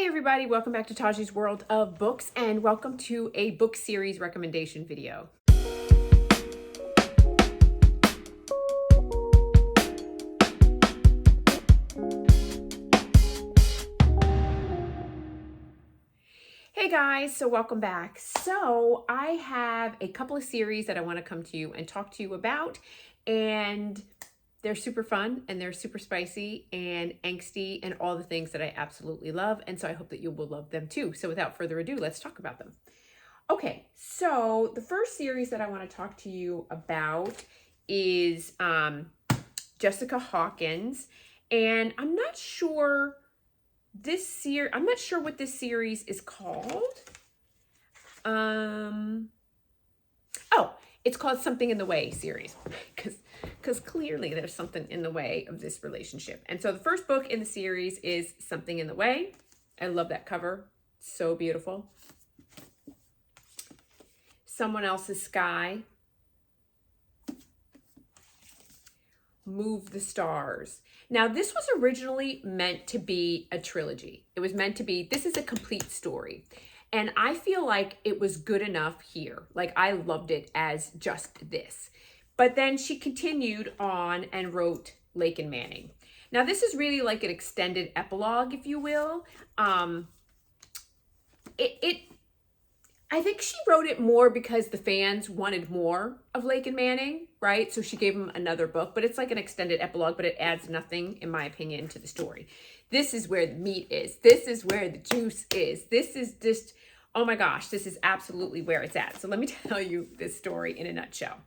Hey everybody, welcome back to Taji's World of Books and welcome to a book series recommendation video. Hey guys, so welcome back. So I have a couple of series that I want to come to you and talk to you about, and they're super fun and they're super spicy and angsty and all the things that I absolutely love. And so I hope that you will love them too. So without further ado, let's talk about them. Okay, so the first series that I want to talk to you about is Jessica Hawkins. And I'm not sure what this series is called. It's called Something in the Way series because clearly there's something in the way of this relationship. And so the first book in the series is Something in the Way. I love that cover. So beautiful. Someone Else's Sky. Move the Stars. Now, this was originally meant to be a trilogy. It was meant to be, this is a complete story. And I feel like it was good enough here. Like, I loved it as just this. But then she continued on and wrote Lake and Manning. Now, this is really like an extended epilogue, if you will. I think she wrote it more because the fans wanted more of Lake and Manning, right? So she gave them another book, but it's like an extended epilogue, but it adds nothing, in my opinion, to the story. This is where the meat is. This is where the juice is. This is just, oh my gosh, this is absolutely where it's at. So let me tell you this story in a nutshell.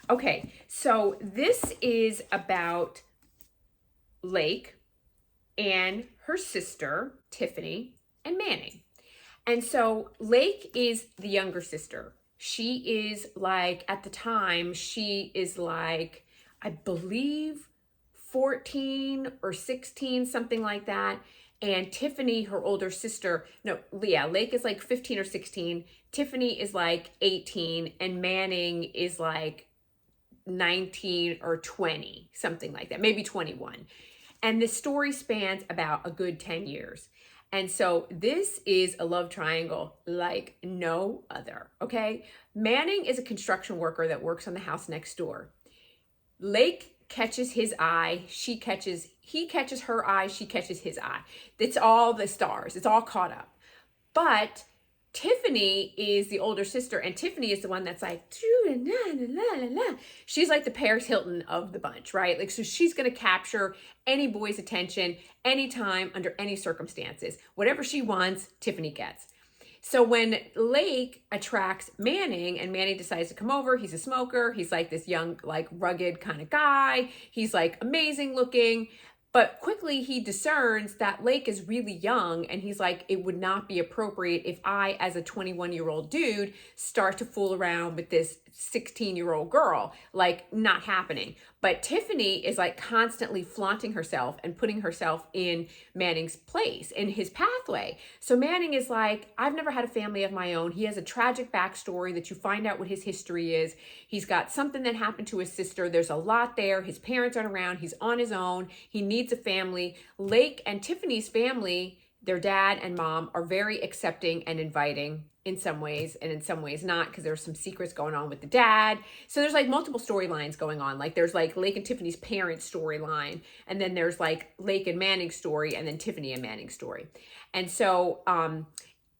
Okay, so this is about Lake and her sister, Tiffany, and Manning. And so Lake is the younger sister. She is like, at the time, she is like, I believe 14 or 16, something like that. And Tiffany, her older sister, Lake is like 15 or 16. Tiffany is like 18 and Manning is like 19 or 20, something like that, maybe 21. And the story spans about a good 10 years. And so this is a love triangle like no other, okay? Manning is a construction worker that works on the house next door. Lake catches his eye, he catches her eye, she catches his eye. It's all the stars, it's all caught up. But Tiffany is the older sister, and Tiffany is the one that's like, she's like the Paris Hilton of the bunch, right? Like, so she's going to capture any boy's attention anytime, under any circumstances. Whatever she wants, Tiffany gets. So when Lake attracts Manning and Manning decides to come over, he's a smoker. He's like this young, like rugged kind of guy. He's like amazing looking. But quickly he discerns that Lake is really young, and he's like, it would not be appropriate if I, as a 21-year-old dude, start to fool around with this 16-year-old girl. Like, not happening. But Tiffany is like constantly flaunting herself and putting herself in Manning's place, in his pathway. So Manning is like, I've never had a family of my own. He has a tragic backstory that you find out what his history is. He's got something that happened to his sister. There's a lot there. His parents aren't around. He's on his own. He needs a family. Lake and Tiffany's family, their dad and mom, are very accepting and inviting in some ways, and in some ways not, because there's some secrets going on with the dad. So there's like multiple storylines going on. Like, there's like Lake and Tiffany's parents storyline, and then there's like Lake and Manning's story, and then Tiffany and Manning's story. And so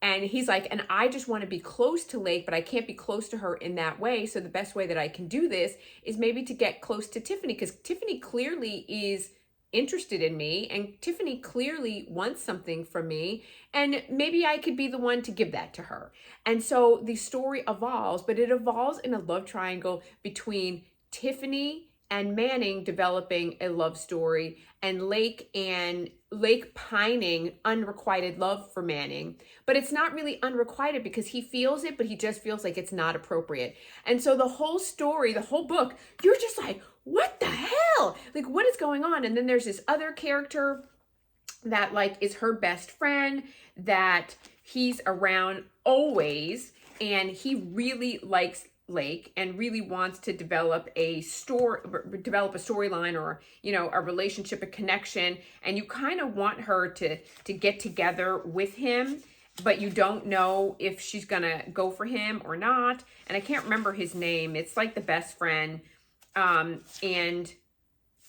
and he's like, and I just want to be close to Lake, but I can't be close to her in that way. So the best way that I can do this is maybe to get close to Tiffany, because Tiffany clearly is interested in me, and Tiffany clearly wants something from me, and maybe I could be the one to give that to her. And so the story evolves, but it evolves in a love triangle between Tiffany and Manning developing a love story, and Lake pining unrequited love for Manning. But it's not really unrequited because he feels it, but he just feels like it's not appropriate. And so the whole story, the whole book, you're just like, what the hell? Like, what is going on? And then there's this other character that like is her best friend that he's around always, and he really likes Lake and really wants to develop a storyline, or, you know, a relationship, a connection, and you kind of want her to get together with him, but you don't know if she's gonna go for him or not. And I can't remember his name. It's like the best friend. And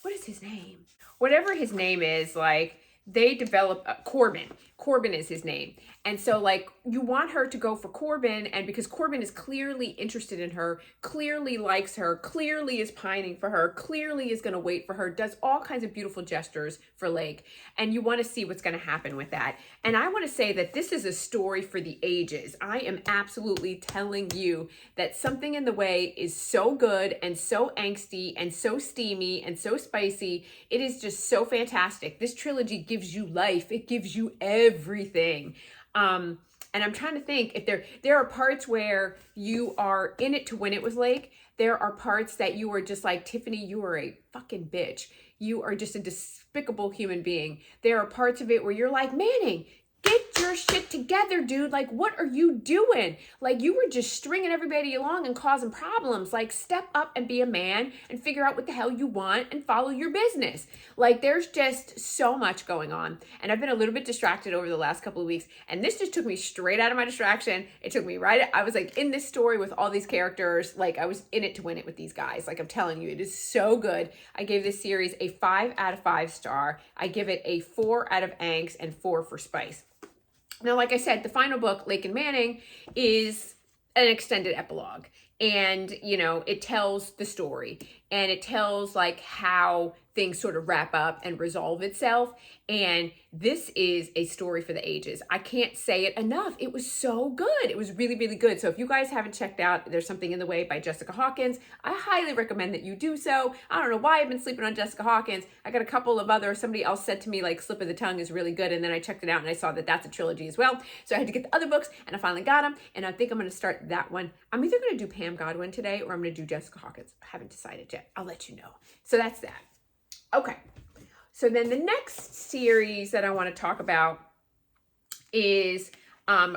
what is his name? Whatever his name is, like, they develop Corbin. Corbin is his name. And so, like, you want her to go for Corbin, and because Corbin is clearly interested in her, clearly likes her, clearly is pining for her, clearly is going to wait for her, does all kinds of beautiful gestures for Lake, and you want to see what's going to happen with that. And I want to say that this is a story for the ages. I am absolutely telling you that Something in the Way is so good and so angsty and so steamy and so spicy. It is just so fantastic. This trilogy gives you life. It gives you everything. And I'm trying to think if there are parts where you are in it to win it with Lake. There are parts that you are just like, Tiffany, you are a fucking bitch. You are just a despicable human being. There are parts of it where you're like, Manning, get your shit together, dude. Like, what are you doing? Like, you were just stringing everybody along and causing problems. Like, step up and be a man and figure out what the hell you want and follow your business. Like, there's just so much going on. And I've been a little bit distracted over the last couple of weeks. And this just took me straight out of my distraction. It took me I was like in this story with all these characters. Like, I was in it to win it with these guys. Like, I'm telling you, it is so good. I gave this series a 5 out of 5 star. I give it a 4 out of angst and 4 for spice. Now, like I said, the final book, Lake and Manning, is an extended epilogue. And, you know, it tells the story. And it tells, like, how things sort of wrap up and resolve itself. And this is a story for the ages. I can't say it enough. It was so good. It was really, really good. So if you guys haven't checked out There's Something in the Way by Jessica Hawkins, I highly recommend that you do so. I don't know why I've been sleeping on Jessica Hawkins. I got a couple of somebody else said to me, like, Slip of the Tongue is really good. And then I checked it out and I saw that that's a trilogy as well. So I had to get the other books and I finally got them. And I think I'm going to start that one. I'm either going to do Pam Godwin today or I'm going to do Jessica Hawkins. I haven't decided yet. I'll let you know. So that's that. Okay. So then the next series that I want to talk about is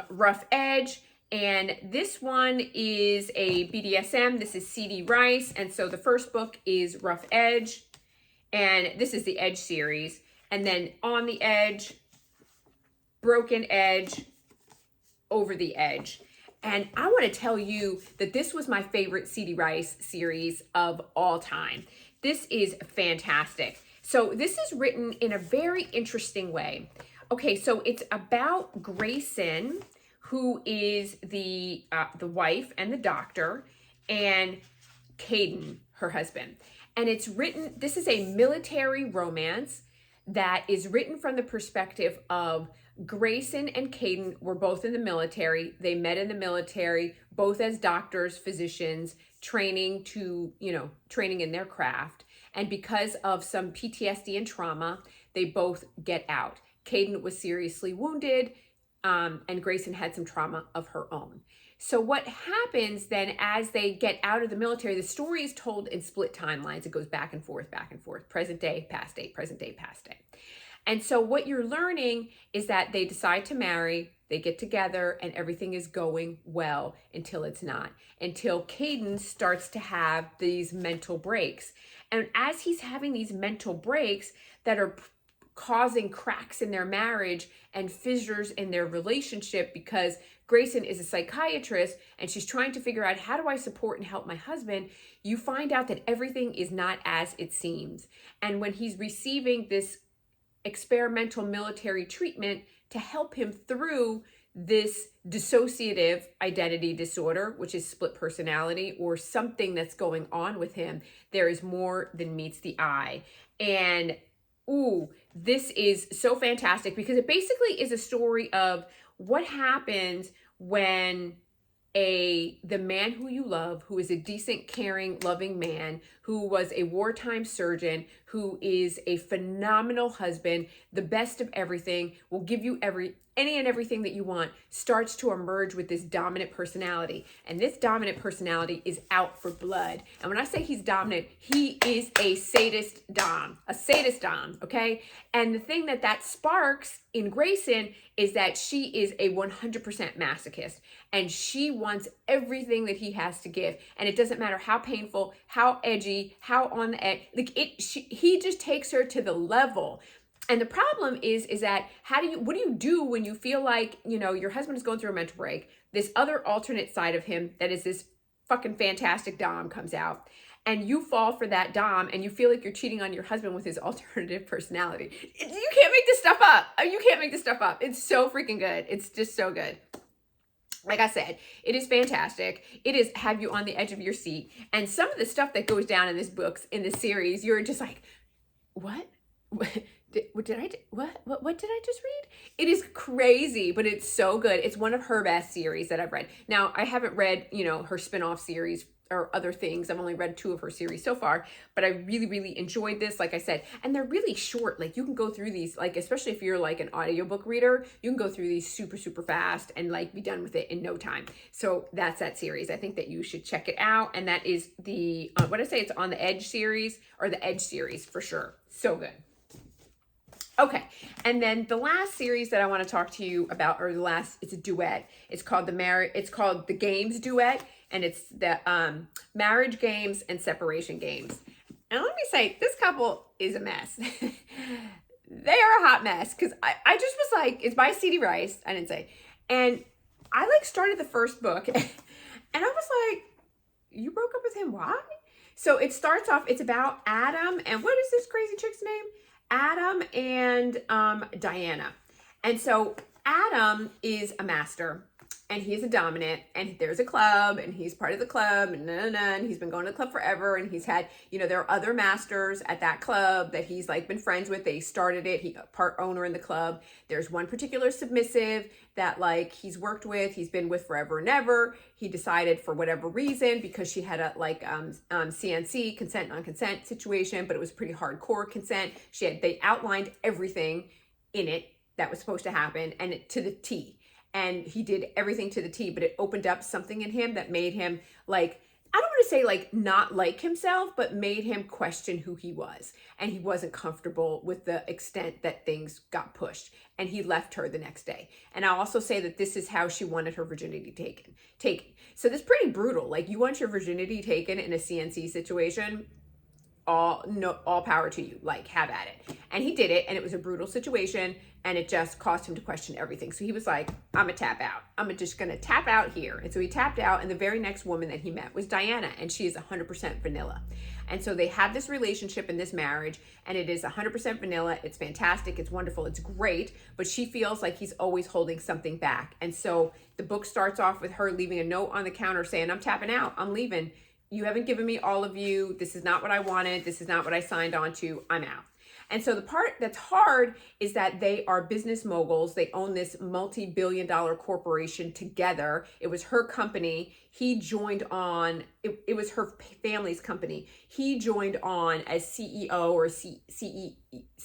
Rough Edge. And this one is a BDSM. This is C.D. Rice. And so the first book is Rough Edge. And this is the Edge series. And then On the Edge, Broken Edge, Over the Edge. And I want to tell you that this was my favorite C.D. Rice series of all time. This is fantastic. So this is written in a very interesting way. Okay, so it's about Grayson, who is the wife and the doctor, and Caden, her husband. And it's written, this is a military romance that is written from the perspective of Grayson and Caden were both in the military. They met in the military, both as doctors, physicians, training in their craft. And because of some PTSD and trauma, they both get out. Caden was seriously wounded, and Grayson had some trauma of her own. So what happens then as they get out of the military, the story is told in split timelines. It goes back and forth, present day, past day, present day, past day. And so what you're learning is that they decide to marry, they get together, and everything is going well until it's not. Until Caden starts to have these mental breaks. And as he's having these mental breaks that are causing cracks in their marriage and fissures in their relationship, because Grayson is a psychiatrist and she's trying to figure out, how do I support and help my husband? You find out that everything is not as it seems. And when he's receiving this experimental military treatment to help him through this dissociative identity disorder, which is split personality, or something that's going on with him, there is more than meets the eye. And this is so fantastic because it basically is a story of what happens when the man who you love, who is a decent, caring, loving man, who was a wartime surgeon, who is a phenomenal husband, the best of everything, will give you any and everything that you want, starts to emerge with this dominant personality. And this dominant personality is out for blood. And when I say he's dominant, he is a sadist dom, okay? And the thing that sparks in Grayson is that she is a 100% masochist, and she wants everything that he has to give. And it doesn't matter how painful, how edgy, how on the edge, he just takes her to the level. And the problem is that what do you do when you feel like, your husband is going through a mental break, this other alternate side of him that is this fucking fantastic dom comes out, and you fall for that dom, and you feel like you're cheating on your husband with his alternative personality. You can't make this stuff up. You can't make this stuff up. It's so freaking good. It's just so good. Like I said, it is fantastic. It is have you on the edge of your seat. And some of the stuff that goes down in this series, you're just like, what? What did I just read? It is crazy, but it's so good. It's one of her best series that I've read. Now, I haven't read, her spin-off series or other things. I've only read 2 of her series so far, but I really, really enjoyed this, like I said. And they're really short. Like, you can go through these, like, especially if you're like an audiobook reader, you can go through these super, super fast and like be done with it in no time. So that's that series. I think that you should check it out. And that is the, it's On the Edge series, or the Edge series for sure. So good. Okay, and then the last series that I want to talk to you about, it's a duet. It's called the Games Duet, and it's the Marriage Games and Separation Games. And let me say, this couple is a mess. They are a hot mess, because I just was like, it's by C.D. Rice, I didn't say, and I started the first book, and I was like, you broke up with him, why? So it starts off, it's about Adam, and what is this crazy chick's name? Adam and Diana. And so Adam is a master, and he's a dominant, and there's a club, and he's part of the club, and he's been going to the club forever, and he's had, there are other masters at that club that he's been friends with. They started it. He's part owner in the club. There's one particular submissive that he's worked with, he's been with forever and ever. He decided for whatever reason, because she had a CNC, consent, non-consent situation, but it was pretty hardcore consent. They outlined everything in it that was supposed to happen, and to the T. And he did everything to the T, but it opened up something in him that made him I don't want to say not like himself, but made him question who he was. And he wasn't comfortable with the extent that things got pushed. And he left her the next day. And I'll also say that this is how she wanted her virginity taken. So that's pretty brutal. You want your virginity taken in a CNC situation, all power to you, have at it. And he did it, and it was a brutal situation, and it just caused him to question everything. So he was like, I'm gonna tap out. I'm just gonna tap out here. And so he tapped out, and the very next woman that he met was Diana, and she is 100% vanilla. And so they have this relationship in this marriage, and it is 100% vanilla. It's fantastic, it's wonderful, it's great, but she feels like he's always holding something back. And so the book starts off with her leaving a note on the counter saying, I'm tapping out, I'm leaving. You haven't given me all of you. This is not what I wanted. This is not what I signed on to. I'm out. And so the part that's hard is that they are business moguls. They own this multi-billion-dollar corporation together. It was her company. He joined on. It was her family's company. He joined on as CEO or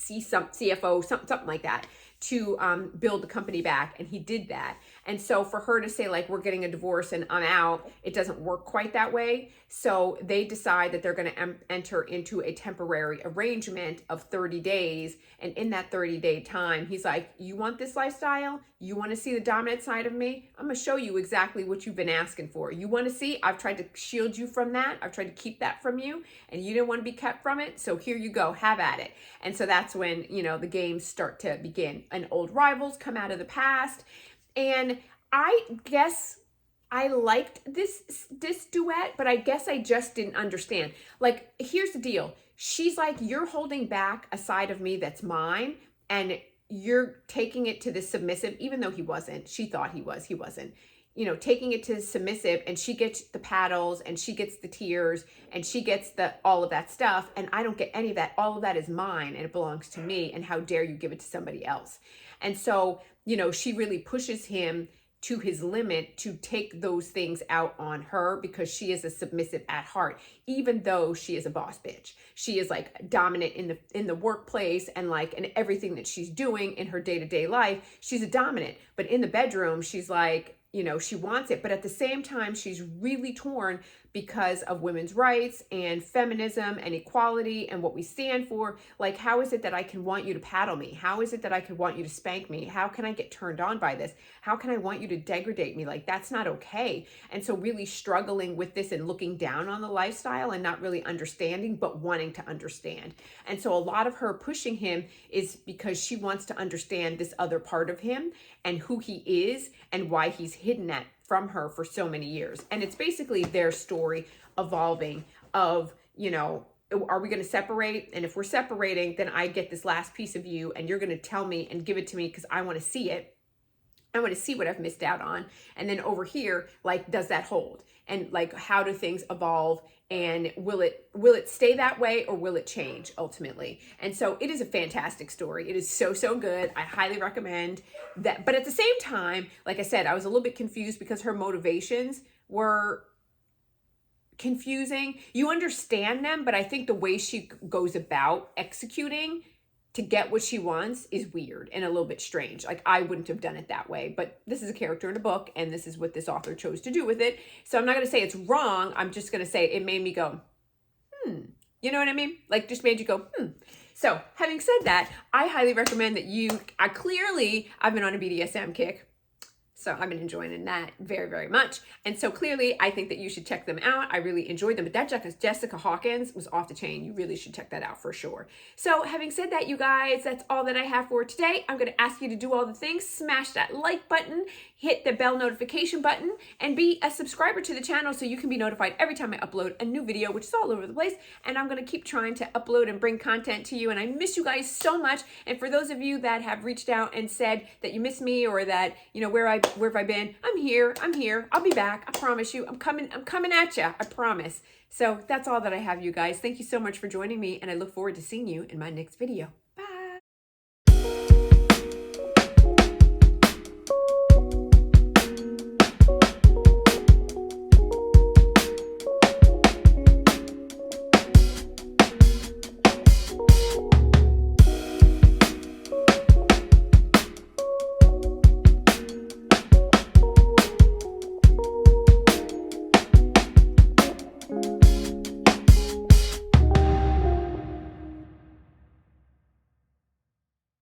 CFO, something like that, to build the company back, and he did that. And so for her to say we're getting a divorce and I'm out, it doesn't work quite that way. So they decide that they're going to enter into a temporary arrangement of 30 days. And in that 30-day time, he's like, you want this lifestyle? You want to see the dominant side of me? I'm going to show you exactly what you've been asking for. You want to see? I've tried to shield you from that. I've tried to keep that from you, and you didn't want to be kept from it. So here you go, have at it. And so that's when, the games start to begin, and old rivals come out of the past. And I guess I liked this duet, but I guess I just didn't understand. Here's the deal. She's like, you're holding back a side of me that's mine, and you're taking it to the submissive, even though he wasn't. She thought he was. He wasn't. Taking it to the submissive, and she gets the paddles, and she gets the tears, and she gets all of that stuff, and I don't get any of that. All of that is mine, and it belongs to me, and how dare you give it to somebody else? And so, she really pushes him to his limit to take those things out on her, because she is a submissive at heart, even though she is a boss bitch. She is like dominant in the workplace, and like in everything that she's doing in her day-to-day life, she's a dominant. But in the bedroom, she's like, you know, she wants it, but at the same time, she's really torn because of women's rights and feminism and equality and what we stand for. Like, how is it that I can want you to paddle me? How is it that I could want you to spank me? How can I get turned on by this? How can I want you to degrade me? Like, that's not okay. And so really struggling with this and looking down on the lifestyle and not really understanding, but wanting to understand. And so a lot of her pushing him is because she wants to understand this other part of him and who he is and why he's hidden that from her for so many years. And it's basically their story evolving of, you know, are we going to separate? And if we're separating, then I get this last piece of you and you're going to tell me and give it to me because I want to see it. I want to see what I've missed out on. And then over here, like, does that hold? And like, how do things evolve? And will it stay that way, or will it change ultimately? And so it is a fantastic story. It is so, so good. I highly recommend that. But at the same time, like I said, I was a little bit confused because her motivations were confusing. You understand them, but I think the way she goes about executing to get what she wants is weird and a little bit strange. Like, I wouldn't have done it that way, but this is a character in a book and this is what this author chose to do with it. So I'm not going to say it's wrong. I'm just going to say it made me go, you know what I mean? Like, just made you go, So having said that, I highly recommend that I've been on a BDSM kick. So I've been enjoying that very, very much. And so clearly, I think that you should check them out. I really enjoyed them. But that Jessica Hawkins was off the chain. You really should check that out for sure. So having said that, you guys, that's all that I have for today. I'm going to ask you to do all the things. Smash that like button, hit the bell notification button, and be a subscriber to the channel so you can be notified every time I upload a new video, which is all over the place. And I'm going to keep trying to upload and bring content to you. And I miss you guys so much. And for those of you that have reached out and said that you miss me, or that, you know, where have I been? I'm here. I'll be back. I promise you. I'm coming at you. I promise. So that's all that I have, you guys. Thank you so much for joining me, and I look forward to seeing you in my next video.